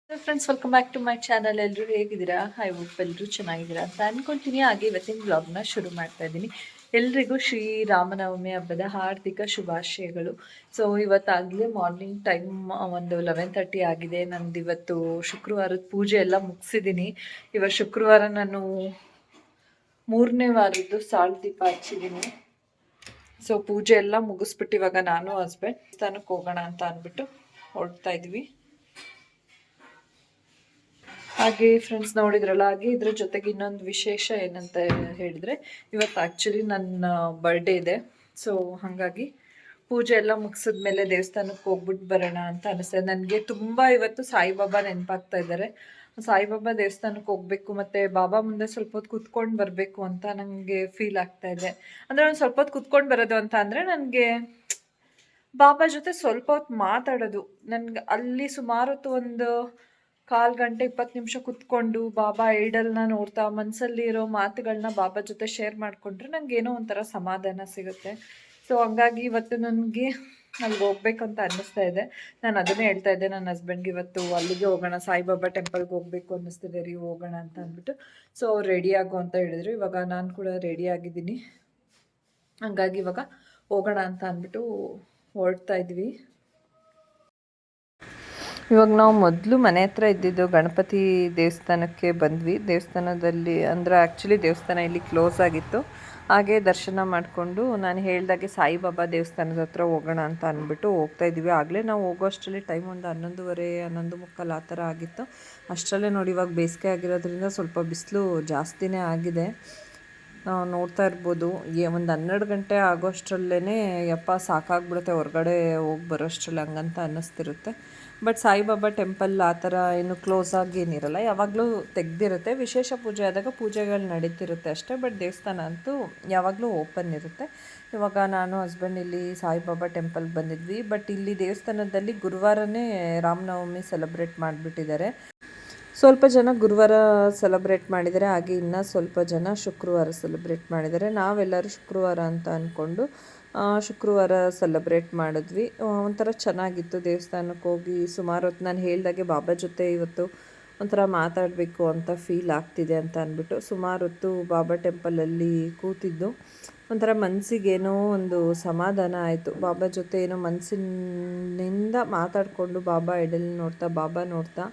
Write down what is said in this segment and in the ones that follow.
Friends, welcome back to my channel. ಎಲ್ಲರೂ ಹೇಗಿದ್ದೀರಾ? I hope ಎಲ್ಲರೂ ಚೆನ್ನಾಗಿದ್ದೀರಾ ಅಂತ ಅನ್ಕೊಳ್ತೀನಿ. ಹಾಗೆ ಇವತ್ತಿನ ಬ್ಲಾಗ್ನ ಶುರು ಮಾಡ್ತಾ ಇದ್ದೀನಿ. ಎಲ್ರಿಗೂ ಶ್ರೀರಾಮನವಮಿ ಹಬ್ಬದ ಹಾರ್ದಿಕ ಶುಭಾಶಯಗಳು. ಸೊ ಇವತ್ತಾಗಲೇ ಮಾರ್ನಿಂಗ್ ಟೈಮ್ ಒಂದು 11:30 ಆಗಿದೆ. ನಂದು ಇವತ್ತು ಶುಕ್ರವಾರದ ಪೂಜೆ ಎಲ್ಲ ಮುಗಿಸಿದ್ದೀನಿ. ಇವತ್ತು ಶುಕ್ರವಾರ ನಾನು 3ನೇ ವಾರದ್ದು ಸಾಳು ದೀಪ ಹಚ್ಚಿದ್ದೀನಿ. ಸೊ ಪೂಜೆ ಎಲ್ಲ ಮುಗಿಸ್ಬಿಟ್ಟು ಇವಾಗ ನಾನು ಹಸ್ಬೆಂಡ್ ದೇವಸ್ಥಾನಕ್ಕೆ ಹೋಗೋಣ ಅಂತ ಅಂದ್ಬಿಟ್ಟು ಹೊರಡ್ತಾ ಇದ್ವಿ. ಹಾಗೆ ಫ್ರೆಂಡ್ಸ್ ನೋಡಿದ್ರಲ್ಲ, ಹಾಗೆ ಇದ್ರ ಜೊತೆಗೆ ಇನ್ನೊಂದು ವಿಶೇಷ ಏನಂತ ಹೇಳಿದರೆ, ಇವತ್ತು ಆ್ಯಕ್ಚುಲಿ ನನ್ನ ಬರ್ಡೇ ಇದೆ. ಸೊ ಹಾಗಾಗಿ ಪೂಜೆ ಎಲ್ಲ ಮುಗಿಸಿದ್ಮೇಲೆ ದೇವಸ್ಥಾನಕ್ಕೆ ಹೋಗ್ಬಿಟ್ಟು ಬರೋಣ ಅಂತ ಅನಿಸ್ತದೆ. ನನಗೆ ತುಂಬ ಇವತ್ತು ಸಾಯಿಬಾಬಾ ನೆನಪಾಗ್ತಾ ಇದ್ದಾರೆ. ಸಾಯಿಬಾಬಾ ದೇವಸ್ಥಾನಕ್ಕೆ ಹೋಗಬೇಕು ಮತ್ತು ಬಾಬಾ ಮುಂದೆ ಸ್ವಲ್ಪ ಹೊತ್ತು ಕುತ್ಕೊಂಡು ಬರಬೇಕು ಅಂತ ನನಗೆ ಫೀಲ್ ಆಗ್ತಾ ಇದೆ. ಅಂದರೆ ಒಂದು ಸ್ವಲ್ಪ ಹೊತ್ತು ಕುತ್ಕೊಂಡು ಬರೋದು ಅಂತ ಅಂದರೆ ನನಗೆ ಬಾಬಾ ಜೊತೆ ಸ್ವಲ್ಪ ಹೊತ್ತು ಮಾತಾಡೋದು. ನನಗೆ ಅಲ್ಲಿ ಸುಮಾರು ಹೊತ್ತು ಒಂದು 1/4 ಗಂಟೆ 20 ನಿಮಿಷ ಕುತ್ಕೊಂಡು ಬಾಬಾ ಐಡಲ್ನ ನೋಡ್ತಾ ಮನಸ್ಸಲ್ಲಿ ಇರೋ ಮಾತುಗಳನ್ನ ಬಾಬಾ ಜೊತೆ ಶೇರ್ ಮಾಡಿಕೊಂಡ್ರೆ ನನಗೇನೋ ಒಂಥರ ಸಮಾಧಾನ ಸಿಗುತ್ತೆ. ಸೊ ಹಂಗಾಗಿ ಇವತ್ತು ನನಗೆ ಅಲ್ಲಿಗೆ ಹೋಗ್ಬೇಕಂತ ಅನ್ನಿಸ್ತಾ ಇದೆ. ನಾನು ಅದನ್ನೇ ಹೇಳ್ತಾ ಇದ್ದೆ ನನ್ನ ಹಸ್ಬೆಂಡ್ಗೆ, ಇವತ್ತು ಅಲ್ಲಿಗೆ ಹೋಗೋಣ, ಸಾಯಿಬಾಬಾ ಟೆಂಪಲ್ಗೆ ಹೋಗಬೇಕು ಅನ್ನಿಸ್ತಿದೆ ರೀ, ಹೋಗೋಣ ಅಂತ ಅಂದ್ಬಿಟ್ಟು. ಸೊ ಅವ್ರು ರೆಡಿ ಆಗು ಅಂತ ಹೇಳಿದ್ರು. ಇವಾಗ ನಾನು ಕೂಡ ರೆಡಿ ಆಗಿದ್ದೀನಿ. ಹಂಗಾಗಿ ಇವಾಗ ಹೋಗೋಣ ಅಂತ ಅಂದ್ಬಿಟ್ಟು ಹೊರಡ್ತಾ ಇದ್ವಿ. ಇವಾಗ ನಾವು ಮೊದಲು ಮನೆ ಹತ್ರ ಇದ್ದಿದ್ದು ಗಣಪತಿ ದೇವಸ್ಥಾನಕ್ಕೆ ಬಂದ್ವಿ. ದೇವಸ್ಥಾನದಲ್ಲಿ ಅಂದರೆ ಆ್ಯಕ್ಚುಲಿ ದೇವಸ್ಥಾನ ಇಲ್ಲಿ ಕ್ಲೋಸ್ ಆಗಿತ್ತು. ಹಾಗೆ ದರ್ಶನ ಮಾಡಿಕೊಂಡು ನಾನು ಹೇಳ್ದಾಗೆ ಸಾಯಿಬಾಬಾ ದೇವಸ್ಥಾನದ ಹತ್ರ ಹೋಗೋಣ ಅಂತ ಅಂದ್ಬಿಟ್ಟು ಹೋಗ್ತಾ ಇದ್ವಿ. ಆಗಲೇ ನಾವು ಹೋಗೋ ಅಷ್ಟರಲ್ಲಿ ಟೈಮ್ ಒಂದು 11:30 11:45 ಆ ಥರ ಆಗಿತ್ತು. ಅಷ್ಟರಲ್ಲೇ ನೋಡಿ, ಇವಾಗ ಬೇಸಿಗೆ ಆಗಿರೋದ್ರಿಂದ ಸ್ವಲ್ಪ ಬಿಸಿಲು ಜಾಸ್ತಿನೇ ಆಗಿದೆ. ನೋಡ್ತಾ ಇರ್ಬೋದು, ಒಂದು 12 ಗಂಟೆ ಆಗೋಷ್ಟರಲ್ಲೇ ಯಪ್ಪ ಸಾಕಾಗ್ಬಿಡುತ್ತೆ, ಹೊರಗಡೆ ಹೋಗಿ ಬರೋಷ್ಟರಲ್ಲಿ ಹಂಗಂತ ಅನ್ನಿಸ್ತಿರುತ್ತೆ. ಬಟ್ ಸಾಯಿಬಾಬಾ ಟೆಂಪಲ್ ಆ ಥರ ಏನು ಕ್ಲೋಸ್ ಆಗಿ ಏನಿರಲ್ಲ, ಯಾವಾಗಲೂ ತೆಗ್ದಿರುತ್ತೆ. ವಿಶೇಷ ಪೂಜೆ ಆದಾಗ ಪೂಜೆಗಳು ನಡೀತಿರುತ್ತೆ ಅಷ್ಟೇ. ಬಟ್ ದೇವಸ್ಥಾನ ಅಂತೂ ಯಾವಾಗಲೂ ಓಪನ್ ಇರುತ್ತೆ. ಇವಾಗ ನಾನು ಹಸ್ಬೆಂಡ್ ಇಲ್ಲಿ ಸಾಯಿಬಾಬಾ ಟೆಂಪಲ್ಗೆ ಬಂದಿದ್ವಿ. ಬಟ್ ಇಲ್ಲಿ ದೇವಸ್ಥಾನದಲ್ಲಿ ಗುರುವಾರನೇ ರಾಮನವಮಿ ಸೆಲೆಬ್ರೇಟ್ ಮಾಡಿಬಿಟ್ಟಿದ್ದಾರೆ. ಸ್ವಲ್ಪ ಜನ ಗುರುವಾರ ಸೆಲೆಬ್ರೇಟ್ ಮಾಡಿದ್ದಾರೆ, ಹಾಗೆ ಇನ್ನೂ ಸ್ವಲ್ಪ ಜನ ಶುಕ್ರವಾರ ಸೆಲೆಬ್ರೇಟ್ ಮಾಡಿದ್ದಾರೆ. ನಾವೆಲ್ಲರೂ ಶುಕ್ರವಾರ ಅಂತ ಅಂದ್ಕೊಂಡು ಶುಕ್ರವಾರ ಸೆಲೆಬ್ರೇಟ್ ಮಾಡಿದ್ವಿ. ಒಂಥರ ಚೆನ್ನಾಗಿತ್ತು. ದೇವಸ್ಥಾನಕ್ಕೆ ಹೋಗಿ ಸುಮಾರು ಹೊತ್ತು ನಾನು ಹೇಳ್ದಾಗೆ ಬಾಬಾ ಜೊತೆ ಇವತ್ತು ಒಂಥರ ಮಾತಾಡಬೇಕು ಅಂತ ಫೀಲ್ ಆಗ್ತಿದೆ ಅಂತ ಅಂದ್ಬಿಟ್ಟು ಸುಮಾರು ಹೊತ್ತು ಬಾಬಾ ಟೆಂಪಲಲ್ಲಿ ಕೂತಿದ್ದು. ಒಂಥರ ಮನಸ್ಸಿಗೇನೋ ಒಂದು ಸಮಾಧಾನ ಆಯಿತು. ಬಾಬಾ ಜೊತೆ ಏನೋ ಮನಸ್ಸಿನಿಂದ ಮಾತಾಡಿಕೊಂಡು ಬಾಬಾ ಐಡಲ್ ಬಾಬಾ ನೋಡ್ತಾ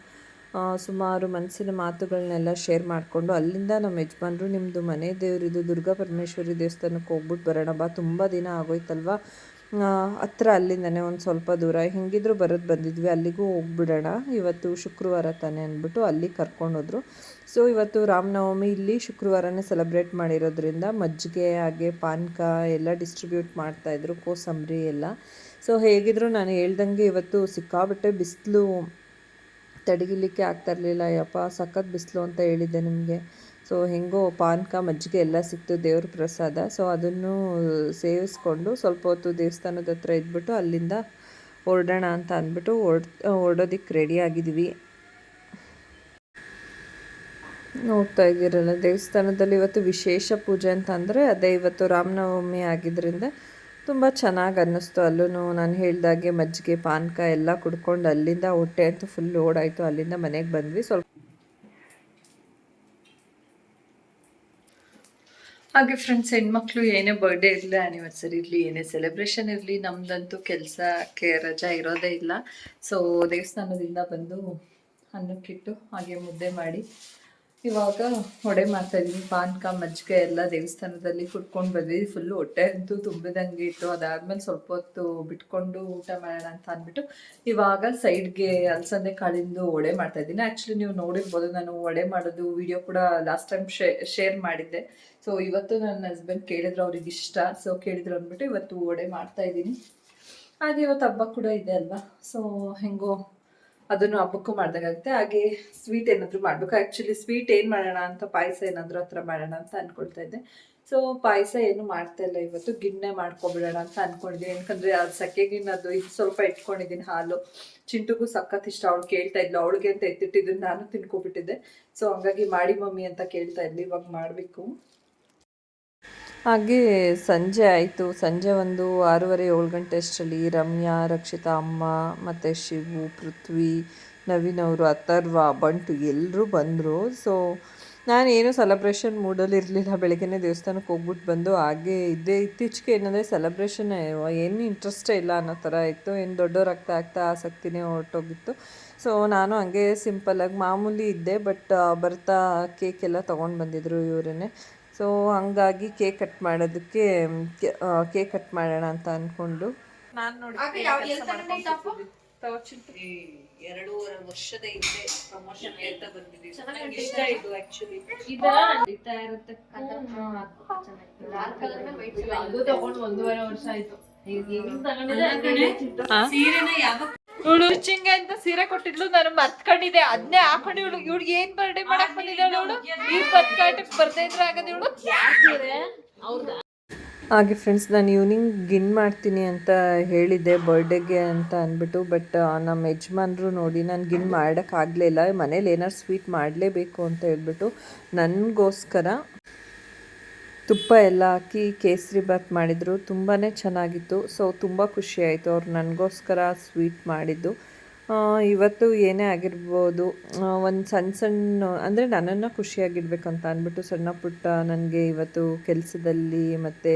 ಸುಮಾರು ಮನಸ್ಸಿನ ಮಾತುಗಳನ್ನೆಲ್ಲ ಶೇರ್ ಮಾಡಿಕೊಂಡು ಅಲ್ಲಿಂದ ನಮ್ಮ ಯಜಮಾನ್ರು, ನಿಮ್ಮದು ಮನೆ ದೇವರಿದು ದುರ್ಗಾ ಪರಮೇಶ್ವರಿ ದೇವಸ್ಥಾನಕ್ಕೆ ಹೋಗ್ಬಿಟ್ಟು ಬರೋಣ ಬಾ, ತುಂಬ ದಿನ ಆಗೋಯ್ತಲ್ವ, ಹತ್ರ ಅಲ್ಲಿಂದನೇ ಒಂದು ಸ್ವಲ್ಪ ದೂರ, ಹೆಂಗಿದ್ರು ಬಂದಿದ್ವಿ, ಅಲ್ಲಿಗೂ ಹೋಗ್ಬಿಡೋಣ, ಇವತ್ತು ಶುಕ್ರವಾರ ತಾನೇ ಅಂದ್ಬಿಟ್ಟು ಅಲ್ಲಿ ಕರ್ಕೊಂಡೋದ್ರು. ಸೊ ಇವತ್ತು ರಾಮನವಮಿ ಇಲ್ಲಿ ಶುಕ್ರವಾರನೇ ಸೆಲೆಬ್ರೇಟ್ ಮಾಡಿರೋದ್ರಿಂದ ಮಜ್ಜಿಗೆ ಹಾಗೆ ಪಾನಕ ಎಲ್ಲ ಡಿಸ್ಟ್ರಿಬ್ಯೂಟ್ ಮಾಡ್ತಾಯಿದ್ರು, ಕೋಸಂಬರಿ ಎಲ್ಲ. ಸೊ ಹೇಗಿದ್ರು ನಾನು ಹೇಳ್ದಂಗೆ ಇವತ್ತು ಸಿಕ್ಕಾಬಟ್ಟೆ ಬಿಸಿಲು, ತಡೆಗಿಲಿಕ್ಕೆ ಆಗ್ತಾಯಿರಲಿಲ್ಲ. ಯಪ್ಪ ಸಖತ್ ಬಿಸಿಲು ಅಂತ ಹೇಳಿದ್ದೆ ನಿಮಗೆ. ಸೊ ಹೆಂಗೋ ಪಾನಕ ಮಜ್ಜಿಗೆ ಎಲ್ಲ ಸಿಕ್ತು, ದೇವ್ರ ಪ್ರಸಾದ. ಸೊ ಅದನ್ನು ಸೇವಿಸ್ಕೊಂಡು ಸ್ವಲ್ಪ ಹೊತ್ತು ದೇವಸ್ಥಾನದ ಹತ್ರ ಇದ್ಬಿಟ್ಟು ಅಲ್ಲಿಂದ ಹೊರಡೋಣ ಅಂತ ಅಂದ್ಬಿಟ್ಟು ಹೊರಡೋದಕ್ಕೆ ರೆಡಿ ಆಗಿದ್ವಿ. ನೋಡ್ತಾ ಇದ್ದೀರಲ್ಲ, ದೇವಸ್ಥಾನದಲ್ಲಿ ಇವತ್ತು ವಿಶೇಷ ಪೂಜೆ ಅಂತ ಅಂದರೆ ಅದೇ, ಇವತ್ತು ರಾಮನವಮಿ ಆಗಿದ್ದರಿಂದ ತುಂಬ ಚೆನ್ನಾಗಿ ಅನ್ನಿಸ್ತು. ಅಲ್ಲೂ ನಾನು ಹೇಳ್ದಾಗೆ ಮಜ್ಜಿಗೆ ಪಾನಕ ಎಲ್ಲ ಕುಡ್ಕೊಂಡು ಅಲ್ಲಿಂದ ಹೊಟ್ಟೆ ಅಂತೂ ಫುಲ್ ಓಡಾಯಿತು. ಅಲ್ಲಿಂದ ಮನೆಗೆ ಬಂದ್ವಿ. ಸ್ವಲ್ಪ ಹಾಗೆ ಫ್ರೆಂಡ್ಸ್, ಹೆಣ್ಮಕ್ಳು ಏನೇ ಬರ್ಡೇ ಇರಲಿ, ಆ್ಯನಿವರ್ಸರಿ ಇರಲಿ, ಏನೇ ಸೆಲೆಬ್ರೇಷನ್ ಇರಲಿ, ನಮ್ಮದಂತೂ ಕೆಲಸಕ್ಕೆ ರಜಾ ಇರೋದೇ ಇಲ್ಲ. ಸೊ ದೇವಸ್ಥಾನದಿಂದ ಬಂದು ಅನ್ನಕ್ಕಿಟ್ಟು ಹಾಗೆ ಮುದ್ದೆ ಮಾಡಿ ಇವಾಗ ವಡೆ ಮಾಡ್ತಾಯಿದ್ದೀನಿ. ಪಾನಕ ಮಜ್ಜಿಗೆ ಎಲ್ಲ ದೇವಸ್ಥಾನದಲ್ಲಿ ಕುಡ್ಕೊಂಡು ಬಂದ್ವಿ. ಫುಲ್ಲು ಹೊಟ್ಟೆ ಅಂತೂ ತುಂಬಿದಂಗೆ ಇತ್ತು. ಅದಾದಮೇಲೆ ಸ್ವಲ್ಪ ಹೊತ್ತು ಬಿಟ್ಕೊಂಡು ಊಟ ಮಾಡೋಣ ಅಂತ ಅಂದ್ಬಿಟ್ಟು ಇವಾಗ ಸೈಡ್ಗೆ ಅಲಸಂದೆ ಕಾಳಿಂದು ವಡೆ ಮಾಡ್ತಾಯಿದ್ದೀನಿ. ಆ್ಯಕ್ಚುಲಿ ನೀವು ನೋಡಿರ್ಬೋದು, ನಾನು ವಡೆ ಮಾಡೋದು ವಿಡಿಯೋ ಕೂಡ ಲಾಸ್ಟ್ ಟೈಮ್ ಶೇರ್ ಮಾಡಿದ್ದೆ. ಸೊ ಇವತ್ತು ನನ್ನ ಹಸ್ಬೆಂಡ್ ಕೇಳಿದ್ರು, ಅವ್ರಿಗೆ ಇಷ್ಟ, ಸೊ ಕೇಳಿದ್ರು ಅಂದ್ಬಿಟ್ಟು ಇವತ್ತು ವಡೆ ಮಾಡ್ತಾಯಿದ್ದೀನಿ. ಹಾಗೆ ಇವತ್ತು ಹಬ್ಬ ಕೂಡ ಇದೆ ಅಲ್ವಾ, ಸೊ ಹೆಂಗೋ ಅದನ್ನು ಹಬ್ಬಕ್ಕೂ ಮಾಡ್ದಾಗುತ್ತೆ. ಹಾಗೆ ಸ್ವೀಟ್ ಏನಾದರೂ ಮಾಡಬೇಕು. ಆ್ಯಕ್ಚುಲಿ ಸ್ವೀಟ್ ಏನು ಮಾಡೋಣ ಅಂತ, ಪಾಯಸ ಏನಾದರೂ ಹತ್ರ ಮಾಡೋಣ ಅಂತ ಅಂದ್ಕೊಳ್ತಾ ಇದ್ದೆ. ಸೊ ಪಾಯಸ ಏನು ಮಾಡ್ತಾ ಇಲ್ಲ ಇವತ್ತು, ಗಿಣ್ಣೆ ಮಾಡ್ಕೊಬಿಡೋಣ ಅಂತ ಅಂದ್ಕೊಂಡಿದ್ದೀನಿ. ಯಾಕಂದರೆ ಅದು ಸಕ್ಕೆ ಗಿಣ್ಣದು ಇದು ಸ್ವಲ್ಪ ಇಟ್ಕೊಂಡಿದ್ದೀನಿ. ಹಾಲು ಚಿಂಟುಗೂ ಸಖತ್ ಇಷ್ಟ, ಅವಳು ಕೇಳ್ತಾ ಇದ್ಲು, ಅವಳಿಗೆ ಅಂತ ಎತ್ತಿಟ್ಟಿದ್ದು ನಾನು ತಿನ್ಕೊಬಿಟ್ಟಿದ್ದೆ. ಸೊ ಹಂಗಾಗಿ ಮಾಡಿ ಮಮ್ಮಿ ಅಂತ ಕೇಳ್ತಾ ಇದ್ಲಿ, ಇವಾಗ ಮಾಡಬೇಕು. ಹಾಗೆ ಸಂಜೆ ಆಯಿತು. ಸಂಜೆ ಒಂದು 6:30 7 ಗಂಟೆ ಅಷ್ಟರಲ್ಲಿ ರಮ್ಯಾ, ರಕ್ಷಿತಾ ಅಮ್ಮ ಮತ್ತು ಶಿವು, ಪೃಥ್ವಿ, ನವೀನ್ ಅವರು, ಅಥರ್ವ, ಬಂಟು ಎಲ್ಲರೂ ಬಂದರು. ಸೊ ನಾನೇನು ಸೆಲೆಬ್ರೇಷನ್ ಮೂಡಲ್ಲಿ ಇರಲಿಲ್ಲ. ಬೆಳಗ್ಗೆನೇ ದೇವಸ್ಥಾನಕ್ಕೆ ಹೋಗ್ಬಿಟ್ಟು ಬಂದು ಹಾಗೆ ಇದ್ದೇ. ಇತ್ತೀಚೆಗೆ ಏನಂದರೆ ಸೆಲೆಬ್ರೇಷನ್ ಏನು ಇಂಟ್ರೆಸ್ಟೇ ಇಲ್ಲ ಅನ್ನೋ ಥರ ಇತ್ತು. ಏನು ದೊಡ್ಡವರಾಗ್ತಾ ಆಗ್ತಾ ಆಸಕ್ತಿನೇ ಹೊರಟೋಗಿತ್ತು. ಸೊ ನಾನು ಹಂಗೆ ಸಿಂಪಲ್ಲಾಗಿ ಮಾಮೂಲಿ ಇದ್ದೆ. ಬಟ್ ಬರ್ತಾ ಕೇಕ್ ಎಲ್ಲ ತೊಗೊಂಡು ಬಂದಿದ್ದರು ಇವರೇ. ಸೊ ಹಂಗಾಗಿ ಕೇಕ್ ಕಟ್ ಮಾಡೋದಕ್ಕೆ ಕೇಕ್ ಕಟ್ ಮಾಡೋಣ ಅಂತ ಅಂದ್ಕೊಂಡು ನಾನು ನೋಡಿ 2.5 ವರ್ಷದ ಹಿಂದೆ ಪ್ರಮೋಷನ್ ಅಂತ ಬಂದಿದ್ದೀವಿ. ಚೆನ್ನಾಗಿ ಇಷ್ಟ ಇದು ಆಕ್ಚುಲಿ ನಡೀತಾ ಇರುತ್ತೆ. ವರ್ಷ ಆಯ್ತು. ಸ್ಟಿಚಿಂಗ್ ಅಂತ ಸೀರೆ ಕೊಟ್ಟಿದ್ಲು, ನಾನು ಮರ್ತ್ಕೊಂಡಿದ್ದೆ. ಅದನ್ನೇ ಹಾಕೊಂಡು ಇವಳಿಗೆ ಏನ್ ಬರ್ಡೇ ಮಾಡಕ್ ಬಂದಿದ್ದಾಳು ಅವಳು. ಈ ಬದ್ಕಾಟಕ್ ಬರ್ತಾ ಇದ್ರೆ ಆಗದ ಇವಳು ಹಾಗೆ ಫ್ರೆಂಡ್ಸ್. ನಾನು ಈವ್ನಿಂಗ್ ಗಿನ್ ಮಾಡ್ತೀನಿ ಅಂತ ಹೇಳಿದ್ದೆ ಬರ್ಡೇಗೆ ಅಂತ ಅಂದ್ಬಿಟ್ಟು. ಬಟ್ ನಮ್ಮ ಯಜಮಾನ್ರು ನೋಡಿ ನಾನು ಗಿನ್ ಮಾಡೋಕ್ಕಾಗಲಿಲ್ಲ. ಮನೇಲಿ ಏನಾರು ಸ್ವೀಟ್ ಮಾಡಲೇಬೇಕು ಅಂತ ಹೇಳ್ಬಿಟ್ಟು ನನಗೋಸ್ಕರ ತುಪ್ಪ ಎಲ್ಲ ಹಾಕಿ ಕೇಸರಿ ಬಾತ್ ಮಾಡಿದರು. ತುಂಬಾ ಚೆನ್ನಾಗಿತ್ತು. ಸೊ ತುಂಬ ಖುಷಿಯಾಯಿತು ಅವ್ರು ನನಗೋಸ್ಕರ ಸ್ವೀಟ್ ಮಾಡಿದ್ದು. ಇವತ್ತು ಏನೇ ಆಗಿರ್ಬೋದು, ಒಂದು ಸಣ್ಣ ಅಂದರೆ ನನ್ನನ್ನು ಖುಷಿಯಾಗಿಡ್ಬೇಕು ಅಂತ ಅಂದ್ಬಿಟ್ಟು ಸಣ್ಣ ಪುಟ್ಟ ನನಗೆ ಇವತ್ತು ಕೆಲಸದಲ್ಲಿ ಮತ್ತು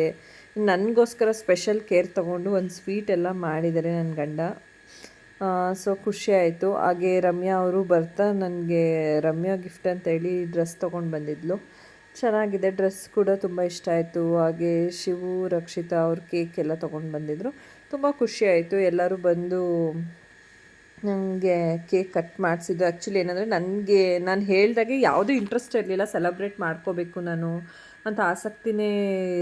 ನನಗೋಸ್ಕರ ಸ್ಪೆಷಲ್ ಕೇರ್ ತೊಗೊಂಡು ಒಂದು ಸ್ವೀಟ್ ಎಲ್ಲ ಮಾಡಿದ್ದಾರೆ ನನ್ನ ಗಂಡ. ಸೊ ಖುಷಿಯಾಯಿತು. ಹಾಗೆ ರಮ್ಯಾ ಅವರು ಬರ್ತಾ ನನಗೆ ರಮ್ಯಾ ಗಿಫ್ಟ್ ಅಂತೇಳಿ ಡ್ರೆಸ್ ತೊಗೊಂಡು ಬಂದಿದ್ಲು. ಚೆನ್ನಾಗಿದೆ, ಡ್ರೆಸ್ ಕೂಡ ತುಂಬ ಇಷ್ಟ ಆಯಿತು. ಹಾಗೆ ಶಿವು, ರಕ್ಷಿತಾ ಅವ್ರು ಕೇಕ್ ಎಲ್ಲ ತೊಗೊಂಡು ಬಂದಿದ್ದರು. ತುಂಬ ಖುಷಿಯಾಯಿತು. ಎಲ್ಲರೂ ಬಂದು ನನಗೆ ಕೇಕ್ ಕಟ್ ಮಾಡಿಸಿದ್ದು. ಆ್ಯಕ್ಚುಲಿ ಏನಂದರೆ ನನಗೆ ನಾನು ಹೇಳ್ದಾಗೆ ಯಾವುದೂ ಇಂಟ್ರೆಸ್ಟ್ ಇರಲಿಲ್ಲ. ಸೆಲೆಬ್ರೇಟ್ ಮಾಡ್ಕೋಬೇಕು ನಾನು ಅಂತ ಆಸಕ್ತಿನೇ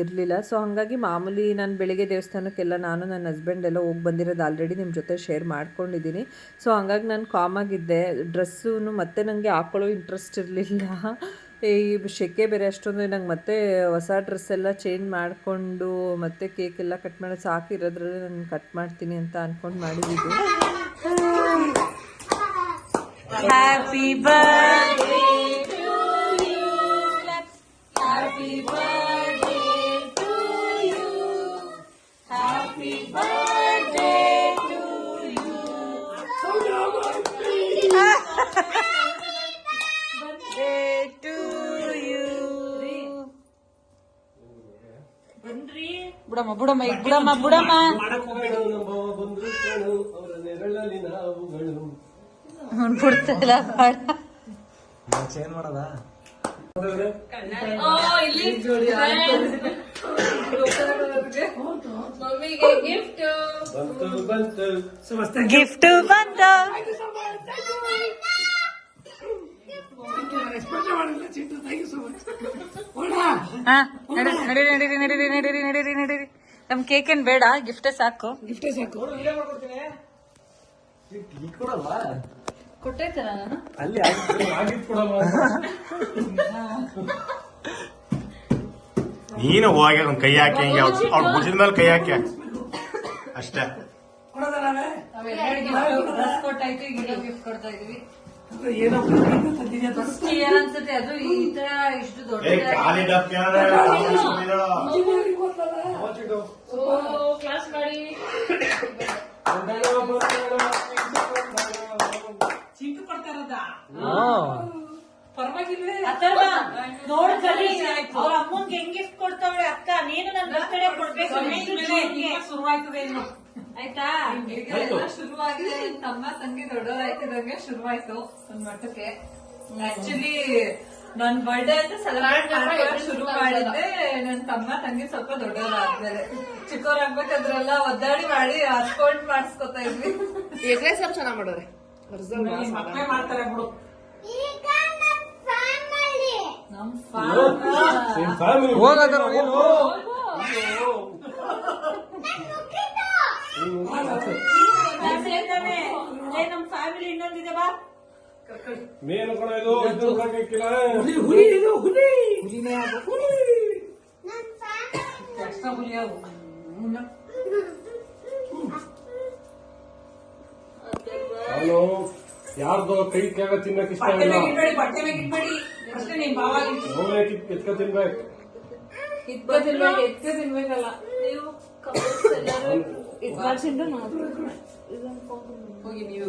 ಇರಲಿಲ್ಲ. ಸೊ ಹಾಗಾಗಿ ಮಾಮೂಲಿ ನಾನು ಬೆಳಿಗ್ಗೆ ದೇವಸ್ಥಾನಕ್ಕೆಲ್ಲ ನಾನು ನನ್ನ ಹಸ್ಬೆಂಡ್ ಎಲ್ಲ ಹೋಗಿ ಬಂದಿರೋದು ಆಲ್ರೆಡಿ ನಿಮ್ಮ ಜೊತೆ ಶೇರ್ ಮಾಡ್ಕೊಂಡಿದ್ದೀನಿ. ಸೊ ಹಂಗಾಗಿ ನಾನು ಕಾಮಾಗಿದ್ದೆ. ಡ್ರೆಸ್ಸೂ ಮತ್ತೆ ನನಗೆ ಹಾಕೊಳ್ಳೋ ಇಂಟ್ರೆಸ್ಟ್ ಇರಲಿಲ್ಲ. ಈ ಸೆಕೆ ಬೇರೆ ಅಷ್ಟೊಂದು ನಂಗೆ ಮತ್ತೆ ಹೊಸ ಡ್ರೆಸ್ ಎಲ್ಲ ಚೇಂಜ್ ಮಾಡಿಕೊಂಡು ಮತ್ತೆ ಕೇಕ್ ಎಲ್ಲ ಕಟ್ ಮಾಡೋದು ಸಾಕಿರೋದ್ರಲ್ಲಿ ನಾನು ಕಟ್ ಮಾಡ್ತೀನಿ ಅಂತ ಅಂದ್ಕೊಂಡು ಮಾಡಿದ್ದು. Happy birthday to you, happy birthday to you, happy birthday to you. ಬುಡಮ್ಮ ಈಗ ಬುಡಮ್ಮ ಬಿಡ್ತಿಲ್ಲ ಗಿಫ್ಟ್ ಬಂತು. ನಡೀರಿ ನಮ್ ಕೇಕ್ ಏನ್ ಬೇಡ, ಗಿಫ್ಟೇ ಸಾಕು. ಕೊಟ್ಟೈತಲ್ಲ ನೀನು ಹೋಗಿ ಒಂದ್ ಕೈ ಹಾಕಿ ಹಿಂಗೆ ಅವ್ರ ಭುಜದ ಮೇಲೆ ಕೈ ಹಾಕಿ ಅಷ್ಟೇ. ಕೊಟ್ಟಾಯ್ತು, ಈಗ ಗಿಫ್ಟ್ ಕೊಡ್ತಾ ಇದೀವಿ. ಏನನ್ಸುತ್ತೆ ಅದು ಈ ತರ ಇಷ್ಟು ದೊಡ್ಡ ಕ್ಲಾಸ್ ಮಾಡಿ ಚಿಂಟು ಕೊಡ್ತಾರದ ಪರವಾಗಿಲ್ಲ. ನೋಡ್ ಕಲಿ ಅವ್ರ ಅಮ್ಮಂಗೆ ಹೆಂಗ್ ಗಿಫ್ಟ್ ಕೊಡ್ತಾವಳೆ ಅಕ್ಕ. ನೀನು ನನ್ ಬರ್ತಡೇ ಕೊಡ್ಬೇಕು. ಶುರುವಾಯ್ತದೆ ಇನ್ನು ಆಯ್ತಾ. ಶುರುವಾಗಿದೆ. ತಮ್ಮ ತಂಗಿ ದೊಡ್ಡವರಾಯ್ತಿದಂಗೆ ಶುರುವಾಯ್ತು ಒಂದ್ ಮಟ್ಟಕ್ಕೆ. ಆಕ್ಚುಲಿ ನನ್ ಬರ್ಡೇ ಅಂತ ಸೆಲೆಬ್ರೇಟ್ ಮಾಡಕ್ಕೆ ಶುರು ಮಾಡಿದ್ದೆ ನನ್ ತಮ್ಮ ತಂಗಿ ಸ್ವಲ್ಪ ದೊಡ್ಡವರಾದ್ಮೇಲೆ. ಚಿಕ್ಕವರಾಗ್ಬೇಕಾದ್ರೆಲ್ಲ ಒದ್ದಾಡಿ ಮಾಡಿ ಹಸ್ಕೊಂಡ್ ಮಾಡಿಸ್ಕೊತಾ ಇದ್ವಿ. ಎಗ್ರೆ ಸ್ವಲ್ಪ ಚೆನ್ನಾಗ್ ಮಾಡೋರೆ ಮಾಡ್ತಾರೆ ಬಿಡು. ನಮ್ ನಮ್ ಫ್ಯಾಮಿಲಿ ಇನ್ನೊಂದಿದೆ ಬಾ. ಮೇನು ಕಣ ಇದು ನಾನು ಯಾರ್ದೋ ಕೈ ಕೆಳಗ ತಿನ್ನಕ್ ಇಷ್ಟ ಇಲ್ಲ. ಎತ್ಕ ತಿನ್ಬೇಕು. ಎತ್ಕ ತಿನ್ಬೇಕಲ್ಲ ನೀವು ಹೋಗಿ ನೀವು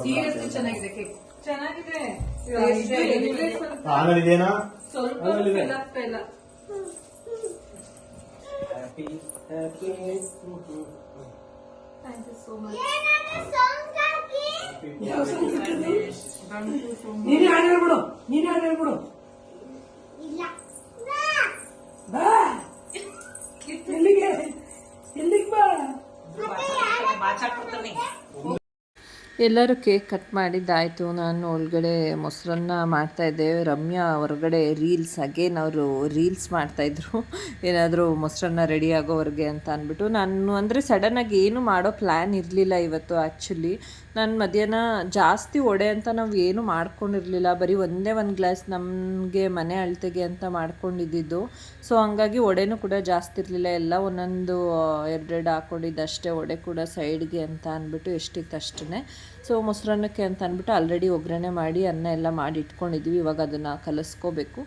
ಸೀರಿಯಸ್ಲಿ ಚೆನ್ನಾಗಿದೆ ಕೇಕ್. ಚೆನ್ನಾಗಿದೆ. ಆಮೇಲೆ ಇದೇನಾ ಸ್ವಲ್ಪ ಆಮೇಲಿದೆ. fill ಆಗ್ತಾ ಇಲ್ಲ. ನೀನೇ ಹಾಡು ಹೇಳ್ಬಿಡು, ನೀನೇ ಹಾಡು ಹೇಳ್ಬಿಡು. ಬಾ ಎಲ್ಲಿಗೆ ಬಾ. ಎಲ್ಲರೂ ಕೇಕ್ ಕಟ್ ಮಾಡಿದ್ದಾಯಿತು. ನಾನು ಒಳಗಡೆ ಮೊಸರನ್ನ ಮಾಡ್ತಾಯಿದ್ದೆ. ರಮ್ಯಾ ಹೊರಗಡೆ ರೀಲ್ಸ್ ಅಗೇನ್ ಅವರು ರೀಲ್ಸ್ ಮಾಡ್ತಾಯಿದ್ರು ಏನಾದರೂ ಮೊಸರನ್ನ ರೆಡಿ ಆಗೋವರೆಗೆ ಅಂತ ಅಂದ್ಬಿಟ್ಟು. ನಾನು ಅಂದರೆ ಸಡನ್ನಾಗಿ ಏನು ಮಾಡೋ ಪ್ಲ್ಯಾನ್ ಇರಲಿಲ್ಲ ಇವತ್ತು. ಆ್ಯಕ್ಚುಲಿ ನಾನು ಮಧ್ಯಾಹ್ನ ಜಾಸ್ತಿ ವಡೆ ಅಂತ ನಾವು ಏನು ಮಾಡ್ಕೊಂಡಿರಲಿಲ್ಲ. ಬರೀ ಒಂದೇ ಒಂದು ಗ್ಲಾಸ್ ನಮಗೆ ಮನೆ ಅಳತೆಗೆ ಅಂತ ಮಾಡ್ಕೊಂಡಿದ್ದು. ಸೊ ಹಂಗಾಗಿ ವಡೆನೂ ಕೂಡ ಜಾಸ್ತಿ ಇರಲಿಲ್ಲ. ಎಲ್ಲ ಒಂದೊಂದು ಎರಡೆರಡು ಹಾಕ್ಕೊಂಡಿದ್ದಷ್ಟೇ. ವಡೆ ಕೂಡ ಸೈಡ್ಗೆ ಅಂತ ಅಂದ್ಬಿಟ್ಟು ಎಷ್ಟಿತ್ತು ಅಷ್ಟೇ. ಸೊ ಮೊಸರನ್ನಕ್ಕೆ ಅಂತ ಅಂದ್ಬಿಟ್ಟು ಆಲ್ರೆಡಿ ಒಗ್ಗರಣೆ ಮಾಡಿ ಅನ್ನ ಎಲ್ಲ ಮಾಡಿ ಇಟ್ಕೊಂಡಿದ್ವಿ. ಇವಾಗ ಅದನ್ನು ಕಲಿಸ್ಕೋಬೇಕು.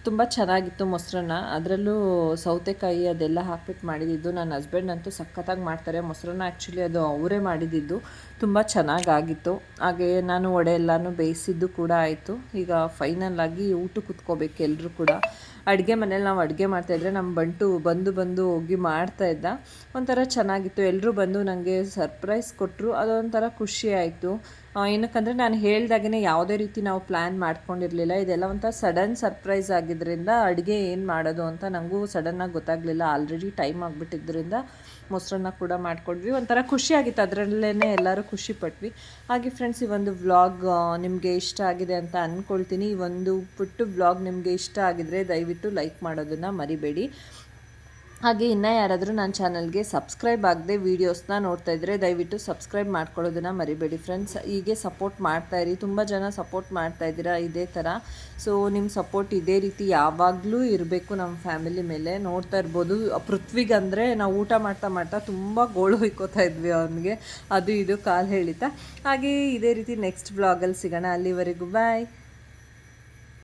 ತುಂಬ ಚೆನ್ನಾಗಿತ್ತು ಮೊಸರನ್ನ. ಅದರಲ್ಲೂ ಸೌತೆಕಾಯಿ ಅದೆಲ್ಲ ಹಾಕ್ಬಿಟ್ಟು ಮಾಡಿದ್ದು. ನನ್ನ ಹಸ್ಬೆಂಡ್ ಅಂತೂ ಸಖತ್ತಾಗಿ ಮಾಡ್ತಾರೆ ಮೊಸರನ್ನ. ಆ್ಯಕ್ಚುಲಿ ಅದು ಅವರೇ ಮಾಡಿದ್ದು. ತುಂಬ ಚೆನ್ನಾಗಾಗಿತ್ತು. ಹಾಗೆ ನಾನು ವಡೆ ಎಲ್ಲನೂ ಬೇಯಿಸಿದ್ದು ಕೂಡ ಆಯಿತು. ಈಗ ಫೈನಲ್ ಆಗಿ ಊಟಕ್ಕೆ ಕುತ್ಕೋಬೇಕು ಎಲ್ಲರೂ ಕೂಡ. ಅಡುಗೆ ಮನೇಲಿ ನಾವು ಅಡುಗೆ ಮಾಡ್ತಾಯಿದ್ರೆ ನಮ್ಮ ಬಂಟು ಬಂದು ಹೋಗಿ ಮಾಡ್ತಾಯಿದ್ದ. ಒಂಥರ ಚೆನ್ನಾಗಿತ್ತು. ಎಲ್ಲರೂ ಬಂದು ನನಗೆ ಸರ್ಪ್ರೈಸ್ ಕೊಟ್ಟರು. ಅದೊಂಥರ ಖುಷಿ ಆಯಿತು. ಏನಕ್ಕಂದರೆ ನಾನು ಹೇಳ್ದಾಗೇ ಯಾವುದೇ ರೀತಿ ನಾವು ಪ್ಲ್ಯಾನ್ ಮಾಡ್ಕೊಂಡಿರಲಿಲ್ಲ. ಇದೆಲ್ಲ ಒಂಥರ ಸಡನ್ ಸರ್ಪ್ರೈಸ್ ಆಗಿದ್ದರಿಂದ ಅಡುಗೆ ಏನು ಮಾಡೋದು ಅಂತ ನನಗೂ ಸಡನ್ನಾಗಿ ಗೊತ್ತಾಗಲಿಲ್ಲ. ಆಲ್ರೆಡಿ ಟೈಮ್ ಆಗಿಬಿಟ್ಟಿದ್ದರಿಂದ ಮೊಸರನ್ನ ಕೂಡ ಮಾಡಿಕೊಡ್ವಿ. ಒಂಥರ ಖುಷಿಯಾಗಿತ್ತು. ಅದರಲ್ಲೇ ಎಲ್ಲರೂ ಖುಷಿಪಟ್ವಿ. ಹಾಗೆ ಫ್ರೆಂಡ್ಸ್, ಈ ಒಂದು ವ್ಲಾಗ್ ನಿಮಗೆ ಇಷ್ಟ ಆಗಿದೆ ಅಂತ ಅಂದ್ಕೊಳ್ತೀನಿ. ಈ ಒಂದು ಪುಟ್ಟು ವ್ಲಾಗ್ ನಿಮಗೆ ಇಷ್ಟ ಆಗಿದರೆ ದಯವಿಟ್ಟು ಲೈಕ್ ಮಾಡೋದನ್ನು ಮರಿಬೇಡಿ. ಹಾಗೆ ಇನ್ನೂ ಯಾರಾದರೂ ನನ್ನ ಚಾನಲ್ಗೆ ಸಬ್ಸ್ಕ್ರೈಬ್ ಆಗದೆ ವೀಡಿಯೋಸ್ನ ನೋಡ್ತಾ ಇದ್ದರೆ ದಯವಿಟ್ಟು ಸಬ್ಸ್ಕ್ರೈಬ್ ಮಾಡ್ಕೊಳ್ಳೋದನ್ನು ಮರಿಬೇಡಿ ಫ್ರೆಂಡ್ಸ್. ಹೀಗೆ ಸಪೋರ್ಟ್ ಮಾಡ್ತಾಯಿರಿ. ತುಂಬ ಜನ ಸಪೋರ್ಟ್ ಮಾಡ್ತಾಯಿದ್ದೀರಾ ಇದೇ ಥರ. ಸೊ ನಿಮ್ಮ ಸಪೋರ್ಟ್ ಇದೇ ರೀತಿ ಯಾವಾಗಲೂ ಇರಬೇಕು ನಮ್ಮ ಫ್ಯಾಮಿಲಿ ಮೇಲೆ. ನೋಡ್ತಾ ಇರ್ಬೋದು, ಪೃಥ್ವಿಗಂದರೆ ನಾವು ಊಟ ಮಾಡ್ತಾ ತುಂಬ ಗೋಳು ಹೊಯ್ಕೋತಾ ಇದ್ವಿ ಅವನಿಗೆ. ಅದು ಇದು ಕಾಲು ಹೇಳಿತಾ. ಹಾಗೆ ಇದೇ ರೀತಿ ನೆಕ್ಸ್ಟ್ ವ್ಲಾಗಲ್ಲಿ ಸಿಗೋಣ. ಅಲ್ಲಿವರೆಗೂ ಬಾಯ್.